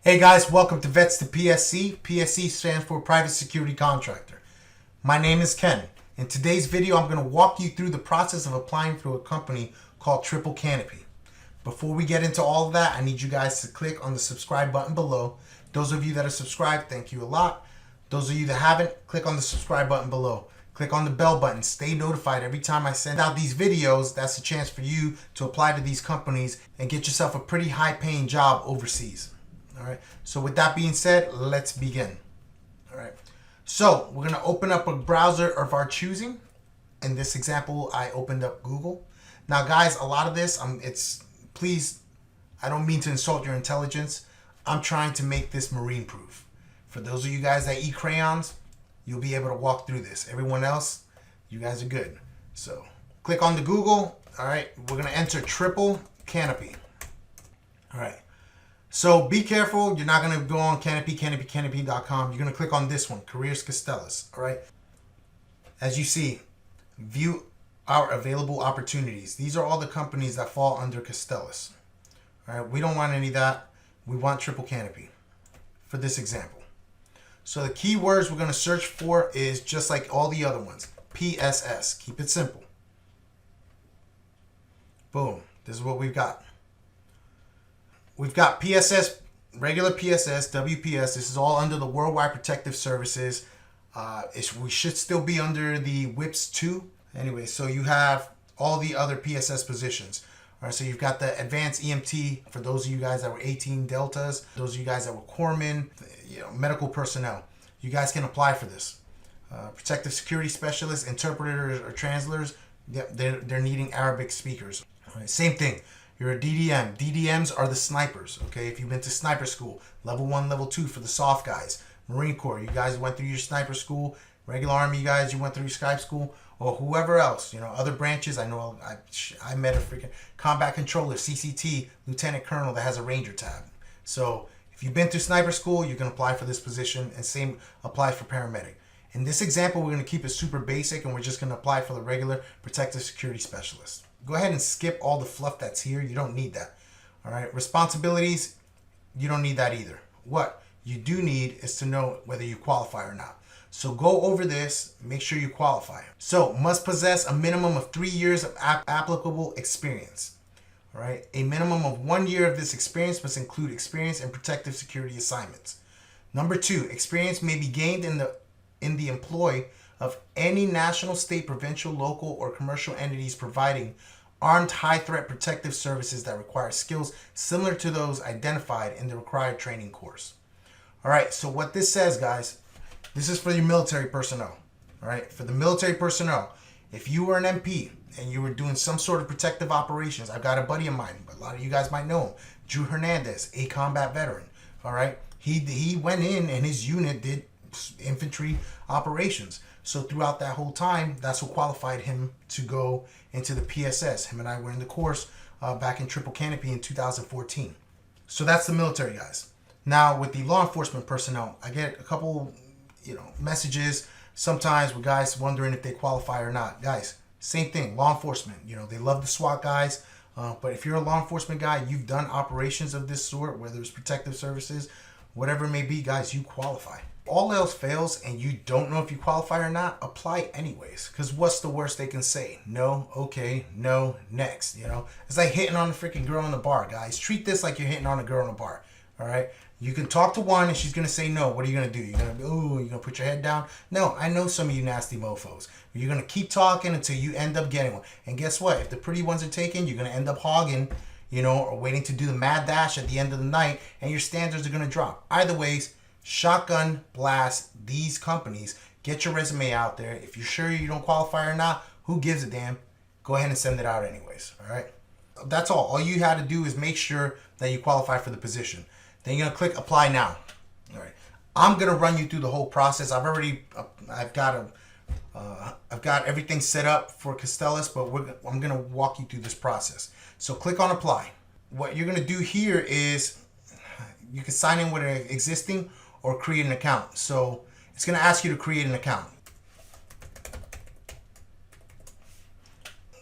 Hey guys, welcome to Vets to P.S.C. P.S.C. stands for Private Security Contractor. My name is Ken. In today's video, I'm going to walk you through the process of applying for a company called Triple Canopy. Before we get into all of that, I need you guys to click on the subscribe button below. Those of you that are subscribed, thank you a lot. Those of you that haven't, click on the subscribe button below. Click on the bell button. Stay notified every time I send out these videos. That's a chance for you to apply to these companies and get yourself a pretty high-paying job overseas. All right, so with that being said, let's begin. All right, so we're going to open up a browser of our choosing. In this example, I opened up Google. Now, guys, a lot of this, please, I don't mean to insult your intelligence. I'm trying to make this marine proof. For those of you guys that eat crayons, you'll be able to walk through this. Everyone else, you guys are good. So click on the Google. All right, we're going to enter Triple Canopy. All right. So be careful. You're not going to go on canopy.com. You're going to click on this one, Careers Castellas. All right. As you see, view our available opportunities. These are all the companies that fall under Castellas. All right. We don't want any of that. We want Triple Canopy for this example. So the keywords we're going to search for is just like all the other ones. PSS. Keep it simple. Boom. This is what we've got. We've got PSS, regular PSS, WPS. This is all under the Worldwide Protective Services. We should still be under the WIPS 2. Anyway, so you have all the other PSS positions. All right, so you've got the Advanced EMT for those of you guys that were 18 Deltas, those of you guys that were corpsmen, medical personnel. You guys can apply for this. Protective Security Specialists, interpreters or translators, they're needing Arabic speakers. All right, same thing. You're a DDM. DDMs are the snipers, okay? If you've been to sniper school, level 1, level 2 for the soft guys. Marine Corps, you guys went through your sniper school. Regular Army, you guys, you went through your Skype school. Or whoever else, other branches. I know I met a freaking combat controller, CCT, Lieutenant Colonel that has a Ranger tab. So if you've been through sniper school, you can apply for this position, and same applies for paramedic. In this example, we're going to keep it super basic, and we're just going to apply for the regular Protective Security Specialist. Go ahead and skip all the fluff that's here. You don't need that. All right. Responsibilities, you don't need that either. What you do need is to know whether you qualify or not. So go over this, make sure you qualify. So must possess a minimum of 3 years of applicable experience. All right. A minimum of 1 year of this experience must include experience in protective security assignments. Number 2, experience may be gained in the employ of any national, state, provincial, local, or commercial entities providing armed high-threat protective services that require skills similar to those identified in the required training course. All right, so what this says, guys, this is for your military personnel. All right, for the military personnel, if you were an MP and you were doing some sort of protective operations, I've got a buddy of mine, a lot of you guys might know him, Drew Hernandez, a combat veteran. All right, he went in and his unit did infantry operations. So throughout that whole time, that's what qualified him to go into the PSS. Him and I were in the course back in Triple Canopy in 2014. So that's the military guys. Now with the law enforcement personnel, I get a couple, messages sometimes with guys wondering if they qualify or not. Guys, same thing, law enforcement. They love the SWAT guys, but if you're a law enforcement guy, you've done operations of this sort, whether it's protective services, whatever it may be, guys, you qualify. All else fails and you don't know if you qualify or not, apply anyways. Because what's the worst they can say? No, okay, no, next. It's like hitting on a freaking girl in the bar, guys. Treat this like you're hitting on a girl in a bar. All right? You can talk to one and she's going to say no. What are you going to do? You're going to put your head down? No, I know some of you nasty mofos. You're going to keep talking until you end up getting one. And guess what? If the pretty ones are taken, you're going to end up hogging, or waiting to do the mad dash at the end of the night, and your standards are going to drop. Either ways, shotgun blast these companies. Get your resume out there. If you're sure you don't qualify or not, who gives a damn? Go ahead and send it out anyways. All right. That's all. All you had to do is make sure that you qualify for the position. Then you're gonna click apply now. All right. I'm gonna run you through the whole process. I've got everything set up for Castellas, but I'm gonna walk you through this process. So click on apply. What you're gonna do here is you can sign in with an existing or create an account. So it's going to ask you to create an account.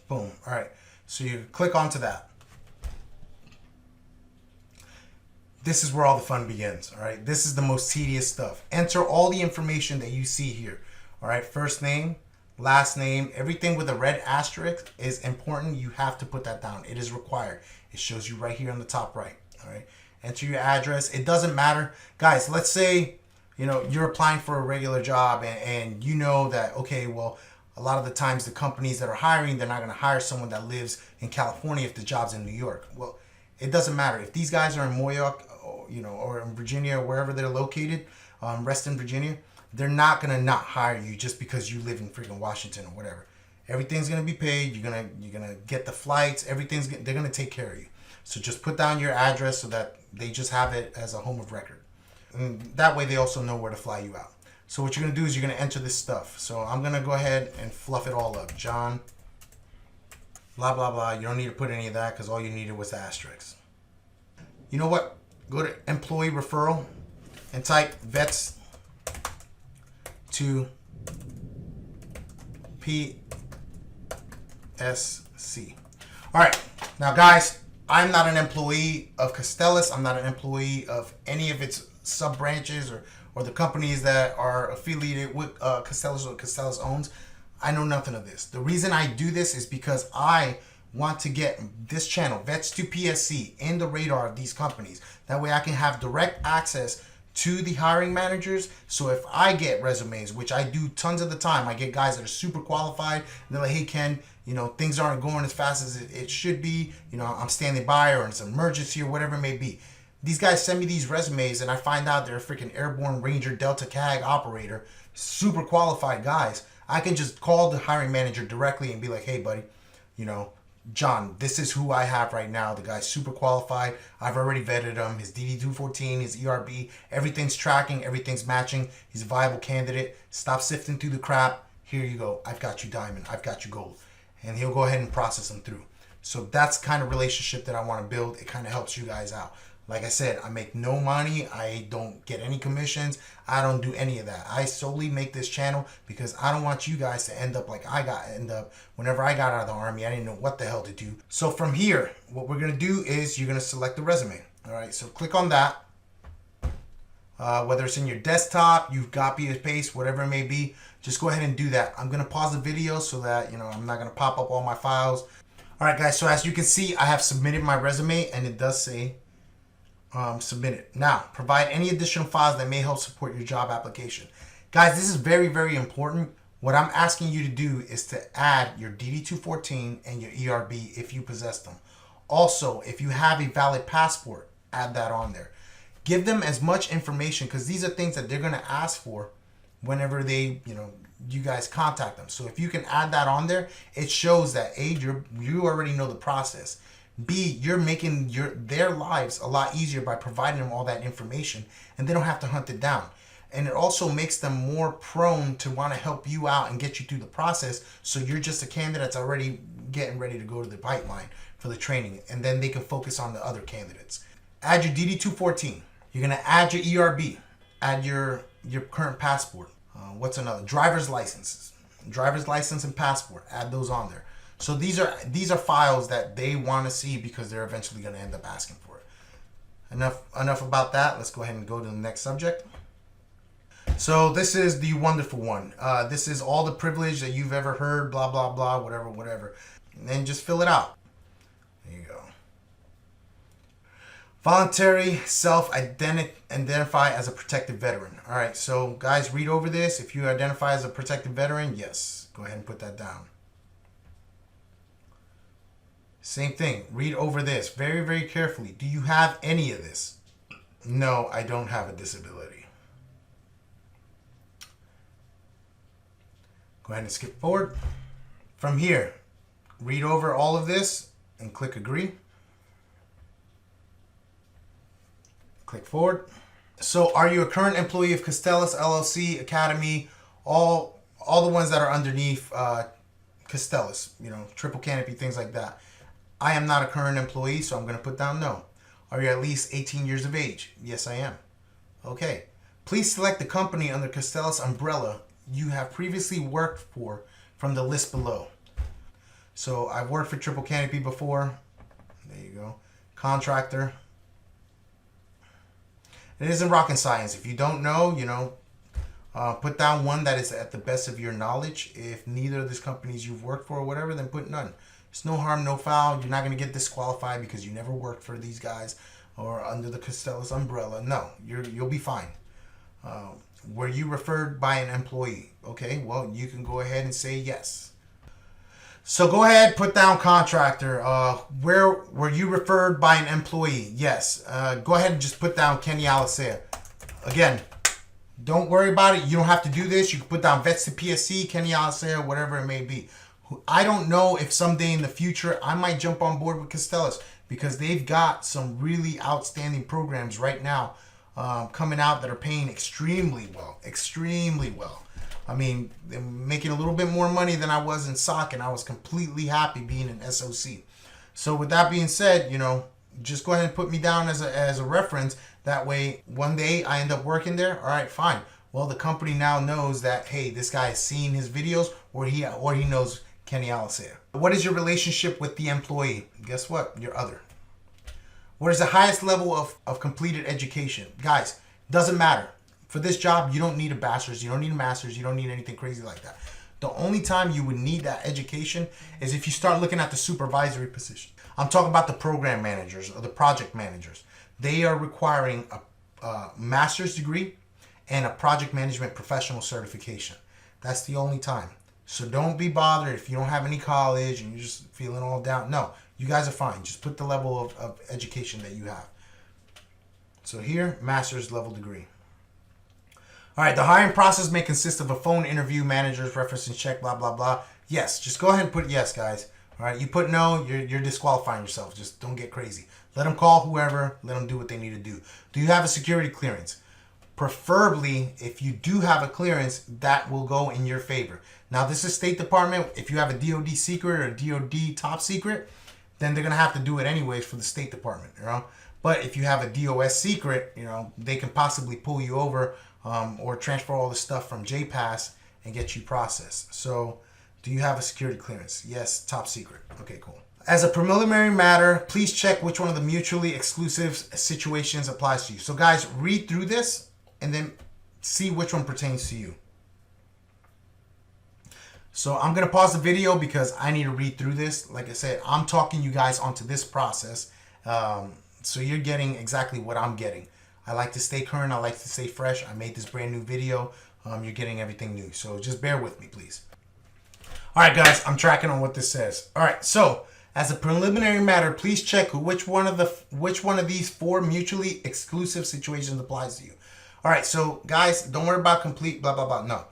Boom. All right. So you click onto that. This is where all the fun begins. All right, this is the most tedious stuff. Enter all the information that you see here. All right, first name, last name, everything with a red asterisk is important. You have to put that down. It is required. It shows you right here on the top right. All right, enter your address. It doesn't matter, guys. Let's say you're applying for a regular job, and you know that, okay, well, a lot of the times the companies that are hiring, they're not going to hire someone that lives in California if the job's in New York. Well, it doesn't matter if these guys are in Moyoc, or in Virginia, or wherever they're located, Reston, Virginia. They're not gonna not hire you just because you live in freaking Washington or whatever. Everything's gonna be paid. You're gonna get the flights. They're gonna take care of you. So just put down your address so that they just have it as a home of record. And that way they also know where to fly you out. So what you're gonna do is you're gonna enter this stuff. So I'm gonna go ahead and fluff it all up. John, blah blah blah. You don't need to put any of that because all you needed was the asterisks. You know what? Go to employee referral and type vets to P.S.C. All right, now guys, I'm not an employee of Castellas. I'm not an employee of any of its sub branches or the companies that are affiliated with Castellas or Castellas owns. I know nothing of this. The reason I do this is because I want to get this channel, Vets to P.S.C, in the radar of these companies. That way I can have direct access to the hiring managers. So if I get resumes, which I do tons of the time, I get guys that are super qualified, and they're like, hey Ken, things aren't going as fast as it should be, I'm standing by, or it's an emergency or whatever it may be. These guys send me these resumes and I find out they're a freaking airborne Ranger Delta CAG operator, super qualified guys. I can just call the hiring manager directly and be like, hey buddy, John, this is who I have right now. The guy's super qualified. I've already vetted him. His DD214, his ERB, everything's tracking, everything's matching. He's a viable candidate. Stop sifting through the crap. Here you go. I've got you diamond. I've got you gold. And he'll go ahead and process them through. So that's the kind of relationship that I want to build. It kind of helps you guys out. Like I said, I make no money. I don't get any commissions. I don't do any of that. I solely make this channel because I don't want you guys to end up like whenever I got out of the Army. I didn't know what the hell to do. So from here, what we're going to do is you're going to select the resume. All right, so click on that. Whether it's in your desktop, you've copy and paste, whatever it may be, just go ahead and do that. I'm going to pause the video so that, I'm not going to pop up all my files. All right, guys, so as you can see, I have submitted my resume and it does say submit it. Now, provide any additional files that may help support your job application. Guys, this is very, very important. What I'm asking you to do is to add your DD214 and your ERB if you possess them. Also, if you have a valid passport, add that on there. Give them as much information because these are things that they're going to ask for whenever they, you guys contact them. So if you can add that on there, it shows that A, you already know the process. B, you're making their lives a lot easier by providing them all that information, and they don't have to hunt it down. And it also makes them more prone to want to help you out and get you through the process, so you're just a candidate that's already getting ready to go to the pipeline for the training, and then they can focus on the other candidates. Add your DD214. You're going to add your ERB. Add your current passport. What's another? Driver's licenses. Driver's license and passport. Add those on there. So these are files that they want to see because they're eventually going to end up asking for it. Enough about that. Let's go ahead and go to the next subject. So this is the wonderful one. This is all the privilege that you've ever heard, blah, blah, blah, whatever. And then just fill it out. There you go. Voluntary self-identify as a protected veteran. All right, so guys, read over this. If you identify as a protected veteran, yes, go ahead and put that down. Same thing. Read over this very, very carefully. Do you have any of this? No, I don't have a disability. Go ahead and skip forward. From here, read over all of this and click agree. Click forward. So are you a current employee of Castellas, LLC, Academy, all the ones that are underneath Castellas, Triple Canopy, things like that? I am not a current employee, so I'm going to put down no. Are you at least 18 years of age? Yes, I am. Okay. Please select the company under Castellas umbrella you have previously worked for from the list below. So I've worked for Triple Canopy before. There you go. Contractor. It isn't rocket science. If you don't know, put down one that is at the best of your knowledge. If neither of these companies you've worked for or whatever, then put none. It's no harm, no foul. You're not going to get disqualified because you never worked for these guys or under the Costello's umbrella. No, you'll be fine. Were you referred by an employee? Okay, well, you can go ahead and say yes. So go ahead, put down contractor. Where were you referred by an employee? Yes. Go ahead and just put down Kenny Alicea. Again, don't worry about it. You don't have to do this. You can put down vets to P.S.C, Kenny Alicea, whatever it may be. I don't know if someday in the future I might jump on board with Costello's because they've got some really outstanding programs right now coming out that are paying extremely well. Extremely well. I mean, they're making a little bit more money than I was in SOC, and I was completely happy being an SOC. So with that being said, just go ahead and put me down as a reference. That way, one day I end up working there. All right, fine. Well, the company now knows that, hey, this guy has seen his videos, or he knows Kenny Alicea. What is your relationship with the employee? Guess what? Your other. What is the highest level of completed education? Guys, doesn't matter. For this job, you don't need a bachelor's, you don't need a master's, you don't need anything crazy like that. The only time you would need that education is if you start looking at the supervisory position. I'm talking about the program managers or the project managers. They are requiring a master's degree and a project management professional certification. That's the only time. So don't be bothered if you don't have any college and you're just feeling all down. No, you guys are fine. Just put the level of education that you have. So here, master's level degree. All right, the hiring process may consist of a phone interview, managers, references check, blah, blah, blah. Yes, just go ahead and put yes, guys. All right, you put no, you're disqualifying yourself. Just don't get crazy. Let them call whoever. Let them do what they need to do. Do you have a security clearance? Preferably, if you do have a clearance, that will go in your favor. Now, this is State Department. If you have a DOD secret or a DOD top secret, then they're going to have to do it anyways for the State Department, But if you have a DOS secret, they can possibly pull you over or transfer all the stuff from JPass and get you processed. So, do you have a security clearance? Yes, top secret. Okay, cool. As a preliminary matter, please check which one of the mutually exclusive situations applies to you. So, guys, read through this and then see which one pertains to you. So, I'm going to pause the video because I need to read through this. Like I said, I'm talking you guys onto this process. So, you're getting exactly what I'm getting. I like to stay current. I like to stay fresh. I made this brand new video. You're getting everything new. So just bear with me, please. All right, guys, I'm tracking on what this says. All right, so as a preliminary matter, please check which one of these 4 mutually exclusive situations applies to you. All right, so guys, don't worry about complete blah, blah, blah. No.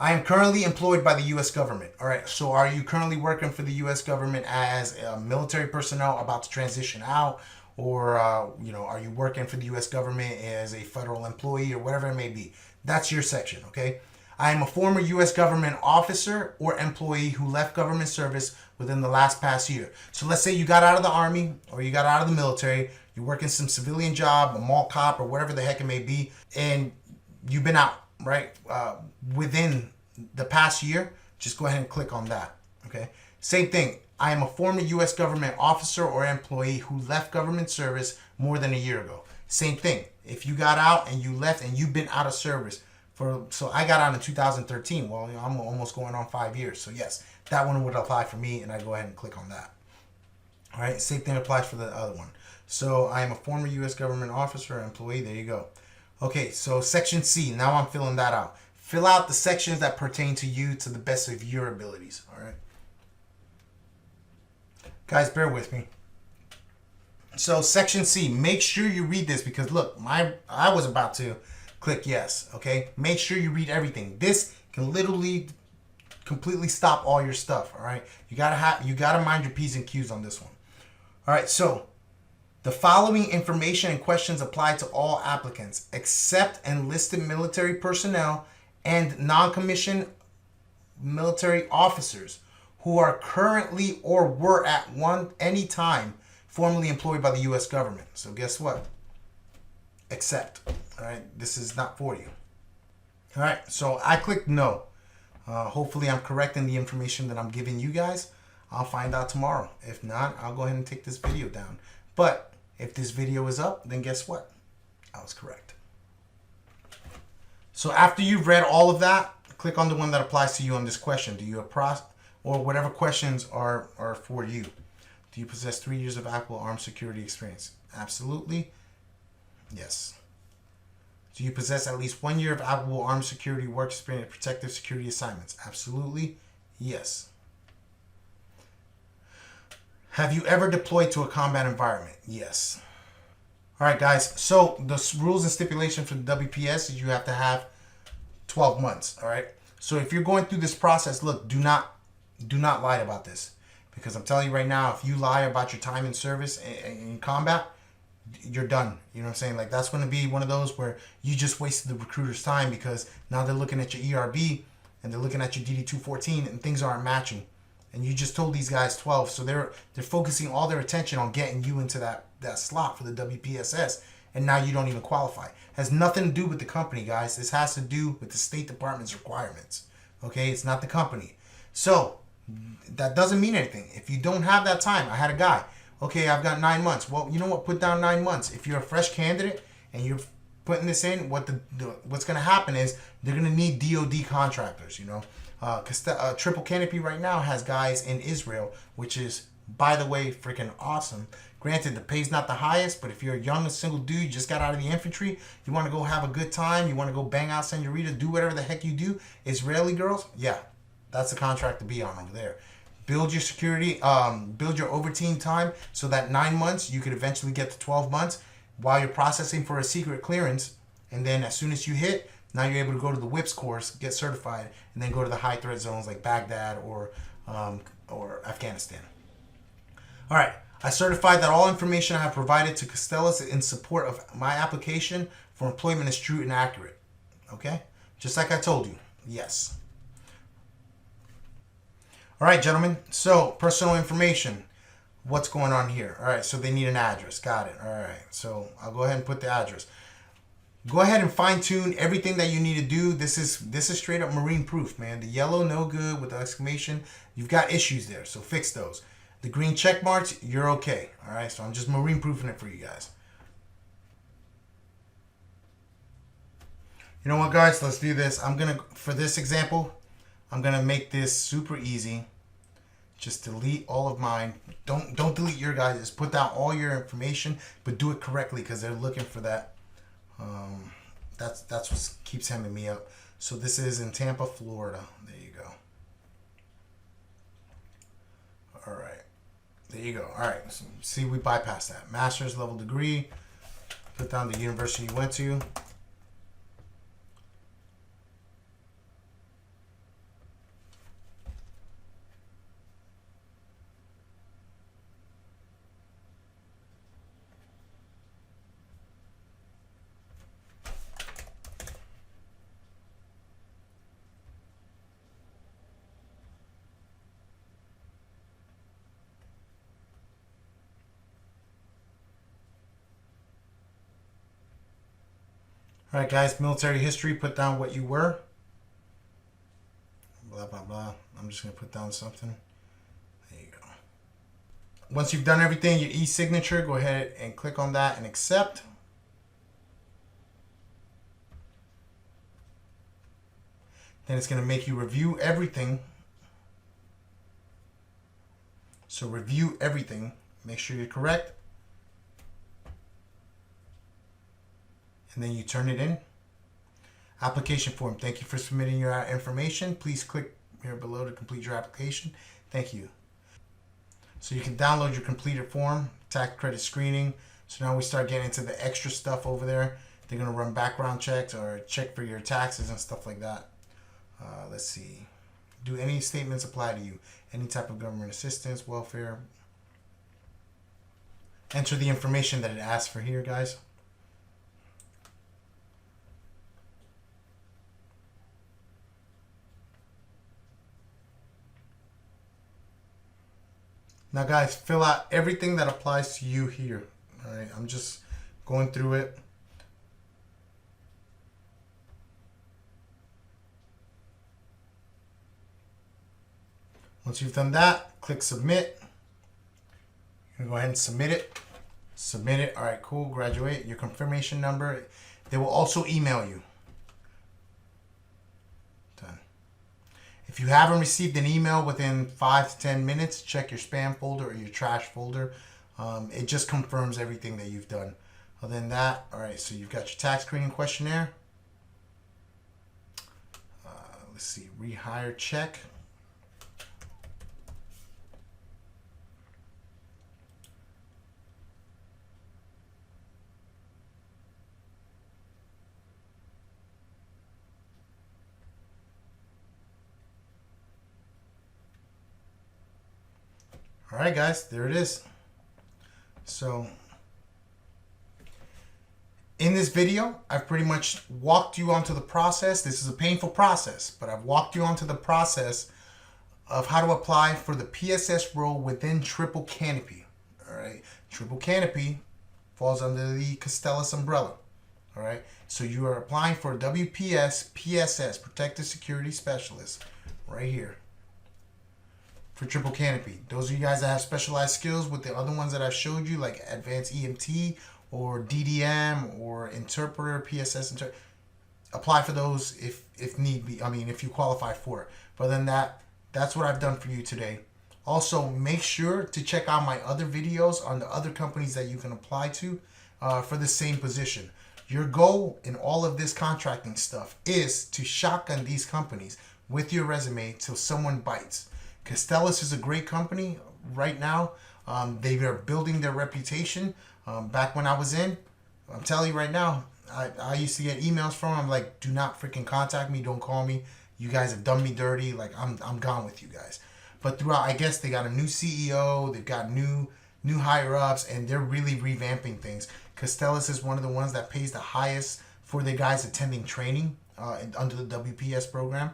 I am currently employed by the U.S. government. All right, so are you currently working for the U.S. government as military personnel about to transition out? Or, are you working for the U.S. government as a federal employee or whatever it may be? That's your section, okay? I am a former U.S. government officer or employee who left government service within the last past year. So let's say you got out of the Army or you got out of the military, you're working some civilian job, a mall cop or whatever the heck it may be, and you've been out, right? Within the past year, just go ahead and click on that, okay? Same thing. I am a former U.S. government officer or employee who left government service more than a year ago. Same thing. If you got out and you left and you've been out of service so I got out in 2013. Well, I'm almost going on 5 years. So yes, that one would apply for me, and I go ahead and click on that. All right, same thing applies for the other one. So I am a former U.S. government officer or employee. There you go. Okay, so section C. Now I'm filling that out. Fill out the sections that pertain to you to the best of your abilities. All right. Guys, bear with me. So section C, make sure you read this because look, I was about to click yes, okay? Make sure you read everything. This can literally completely stop all your stuff, all right? You gotta mind your P's and Q's on this one. All right, so the following information and questions apply to all applicants except enlisted military personnel and non-commissioned military officers who are currently or were at any time formerly employed by the U.S. government. So guess what? Except. All right, this is not for you. All right, so I clicked no. Hopefully I'm correct in the information that I'm giving you guys. I'll find out tomorrow. If not, I'll go ahead and take this video down. But if this video is up, then guess what? I was correct. So after you've read all of that, click on the one that applies to you on this question. Do you or whatever questions are for you. Do you possess 3 years of actual armed security experience? Absolutely. Yes. Do you possess at least 1 year of applicable armed security work experience, protective security assignments? Absolutely. Yes. Have you ever deployed to a combat environment? Yes. All right, guys. So the rules and stipulation for the WPS is you have to have 12 months. All right. So if you're going through this process, look, do not lie about this, because I'm telling you right now, if you lie about your time in service in combat, you're done. You know what I'm saying? Like, that's going to be one of those where you just wasted the recruiter's time, because now they're looking at your ERB and they're looking at your DD-214 and things aren't matching. And you just told these guys 12, so they're focusing all their attention on getting you into that slot for the WPSS, and now you don't even qualify. Has nothing to do with the company, guys. This has to do with the State Department's requirements. Okay, it's not the company. So that doesn't mean anything. If you don't have that time, I had a guy. Okay, I've got 9 months. Well, you know what? Put down 9 months. If you're a fresh candidate and you're putting this in, what's going to happen is they're going to need DoD contractors. You know, Triple Canopy right now has guys in Israel, which is, by the way, freaking awesome. Granted, the pay's not the highest, but if you're a young single dude, you just got out of the infantry, you want to go have a good time, you want to go bang out senoritas, do whatever the heck you do, Israeli girls, yeah, that's the contract to be on over there. Build your security, build your overtime time, so that 9 months you could eventually get to 12 months while you're processing for a secret clearance. And then as soon as you hit, now you're able to go to the WIPS course, get certified, and then go to the high threat zones like Baghdad or Afghanistan. All right, I certified that all information I have provided to Costellas in support of my application for employment is true and accurate. Okay, just like I told you. Yes. All right, gentlemen. So personal information. What's going on here? All right, so they need an address. Got it. All right, so I'll go ahead and put the address. Go ahead and fine tune everything that you need to do. This is straight up marine proof, man. The yellow, no good, with the exclamation, you've got issues there, so fix those. The green check marks, you're okay. All right, so I'm just marine proofing it for you guys. You know what, guys? Let's do this. For this example, I'm gonna make this super easy. Just delete all of mine. Don't delete your guys. Just put down all your information, but do it correctly, because they're looking for that. That's what keeps hemming me up. So this is in Tampa, Florida. There you go. All right. There you go. All right. So see, we bypassed that. Master's level degree. Put down the university you went to. All right, guys, military history, put down what you were. Blah, blah, blah. I'm just going to put down something. There you go. Once you've done everything, your e-signature, go ahead and click on that and accept. Then it's going to make you review everything. So review everything. Make sure you're correct. And then you turn it in. Application form. Thank you for submitting your information. Please click here below to complete your application. Thank you. So you can download your completed form, tax credit screening. So now we start getting into the extra stuff over there. They're going to run background checks or check for your taxes and stuff like that. Let's see. Do any statements apply to you? Any type of government assistance, welfare? Enter the information that it asks for here, guys. Now, guys, fill out everything that applies to you here. All right, I'm just going through it. Once you've done that, click submit. You're gonna go ahead and submit it. Submit it. All right, cool. Graduate. Your confirmation number. They will also email you. Done. If you haven't received an email within 5 to 10 minutes, check your spam folder or your trash folder. It just confirms everything that you've done. Other than that, all right, so you've got your tax screening questionnaire. Let's see, rehire check. All right, guys, there it is. So in this video, I've pretty much walked you onto the process. This is a painful process, but I've walked you onto the process of how to apply for the PSS role within Triple Canopy. All right, Triple Canopy falls under the Costellus umbrella. All right, so you are applying for a WPS PSS, Protective Security Specialist, right here. For Triple Canopy. Those of you guys that have specialized skills with the other ones that I've showed you, like Advanced EMT or DDM or Interpreter, PSS, apply for those if need be. I mean, if you qualify for it. But then that's what I've done for you today. Also, make sure to check out my other videos on the other companies that you can apply to for the same position. Your goal in all of this contracting stuff is to shotgun these companies with your resume till someone bites. Costellus is a great company right now. They are building their reputation. Back when I was in, I'm telling you right now, I used to get emails from them like, do not freaking contact me. Don't call me. You guys have done me dirty. Like, I'm gone with you guys. But throughout, I guess they got a new CEO. They've got new higher ups, and they're really revamping things. Costellus is one of the ones that pays the highest for the guys attending training under the WPS program.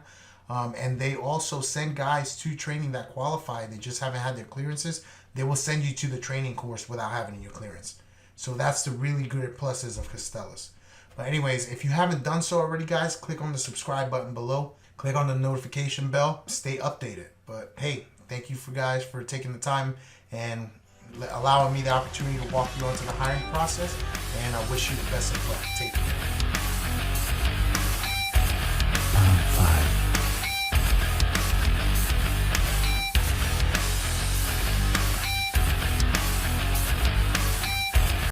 And they also send guys to training that qualify. They just haven't had their clearances. They will send you to the training course without having your clearance. So that's the really good pluses of Costellus. But anyways, if you haven't done so already, guys, click on the subscribe button below. Click on the notification bell. Stay updated. But hey, thank you guys for taking the time and allowing me the opportunity to walk you onto the hiring process. And I wish you the best of luck. Take care.